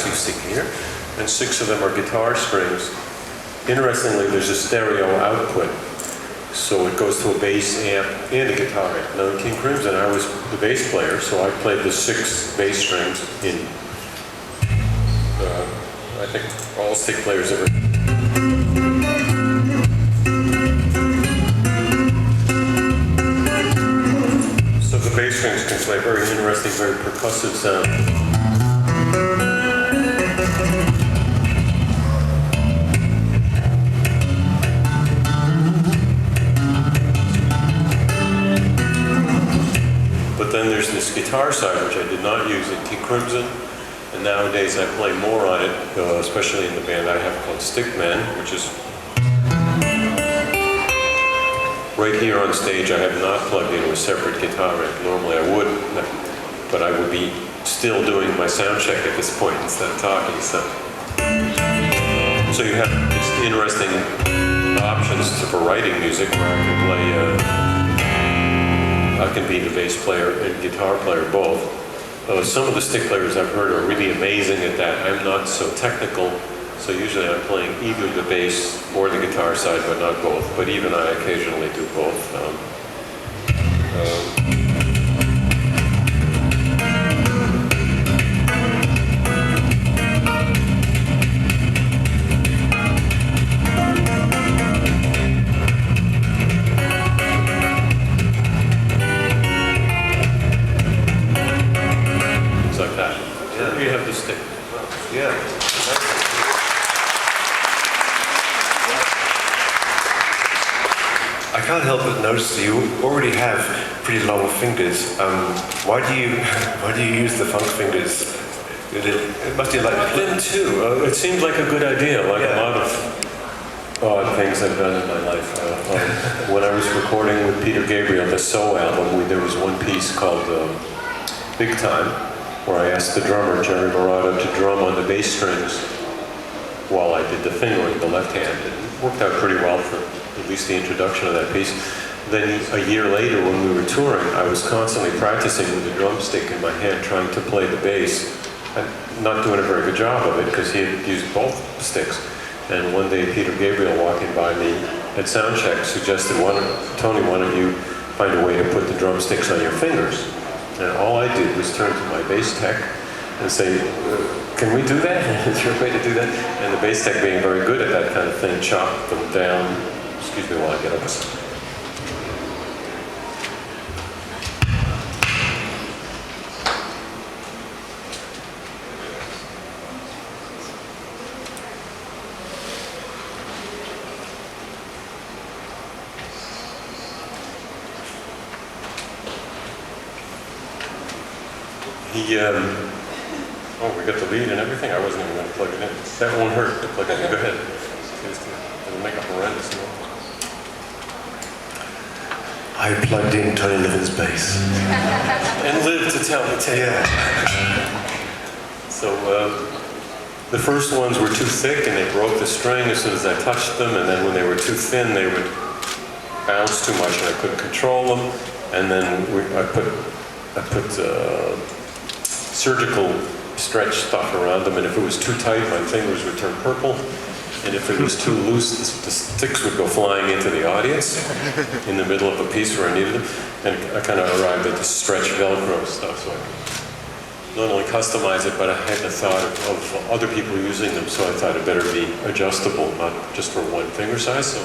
you see here, and 6 of them are guitar strings. Interestingly, there's a stereo output, so it goes to a bass amp and a guitar amp. Now in King Crimson, I was the bass player, so I played the 6 bass strings in, I think all stick players ever. So the bass strings can play very interesting, very percussive sound. But then there's this guitar side, which I did not use in King Crimson, and nowadays I play more on it, especially in the band I have called Stickman, which is right here on stage. I have not plugged into a separate guitar amp. Normally I would, but I would be still doing my sound check at this point instead of talking. So you have these interesting options for writing music where I can play. I can be the bass player and guitar player both. Some of the stick players I've heard are really amazing at that. I'm not so technical, so usually I'm playing either the bass or the guitar side, but not both. But even I occasionally do both. Like that. Yeah. Here you have the stick. Yeah. I can't help but notice that you already have pretty long fingers. Why do you use the funk fingers? It must be like Them too. It seemed like a good idea. Like a lot of odd things I've done in my life. When I was recording with Peter Gabriel, the So album, there was one piece called Big Time, where I asked the drummer, Jerry Morado, to drum on the bass strings while I did the fingering, the left hand. It worked out pretty well for at least the introduction of that piece. Then a year later, when we were touring, I was constantly practicing with the drumstick in my hand, trying to play the bass. I'm not doing a very good job of it, because he had used both sticks. And one day, Peter Gabriel, walking by me at soundcheck, suggested, Tony, why don't you find a way to put the drumsticks on your fingers? And all I did was turn to my bass tech and say, can we do that? Is there a way to do that? And the bass tech, being very good at that kind of thing, chopped them down. Excuse me while I get up. Oh, we got the lead and everything. I wasn't even going to plug it in. That won't hurt to plug it in. Go ahead. It'll make a horrendous noise. I plugged in Tony Levin's bass. And lived to tell the tale. Yeah. So the first ones were too thick and they broke the string as soon as I touched them, and then when they were too thin they would bounce too much and I couldn't control them. And then I put surgical stretch stuff around them, and if it was too tight my fingers would turn purple, and if it was too loose the sticks would go flying into the audience in the middle of a piece where I needed them. And I kind of arrived at the stretch Velcro stuff, so I could not only customize it, but I had the thought of other people using them, so I thought it better be adjustable, not just for one finger size. So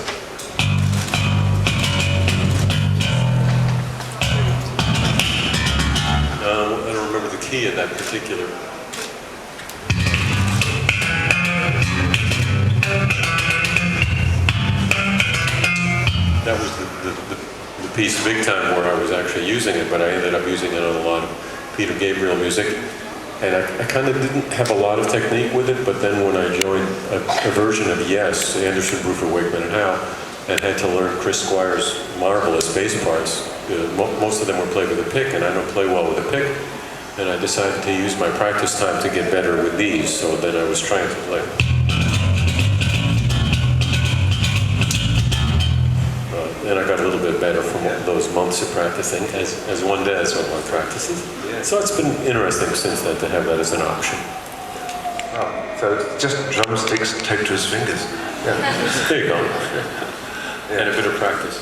I don't remember the key of that particular. That was the piece Big Time where I was actually using it, but I ended up using it on a lot of Peter Gabriel music. And I kind of didn't have a lot of technique with it, but then when I joined a version of Yes, Anderson, Bruford, Wakeman, and Howe, and had to learn Chris Squire's marvelous bass parts, most of them were played with a pick, and I don't play well with a pick. And I decided to use my practice time to get better with these, so then I was trying to play. And I got a little bit better from those months of practicing, as one does when one practices. Yeah. So it's been interesting since then to have that as an option. Oh, So it's just drumsticks taped to his fingers. Yeah. There you go. And a bit of practice.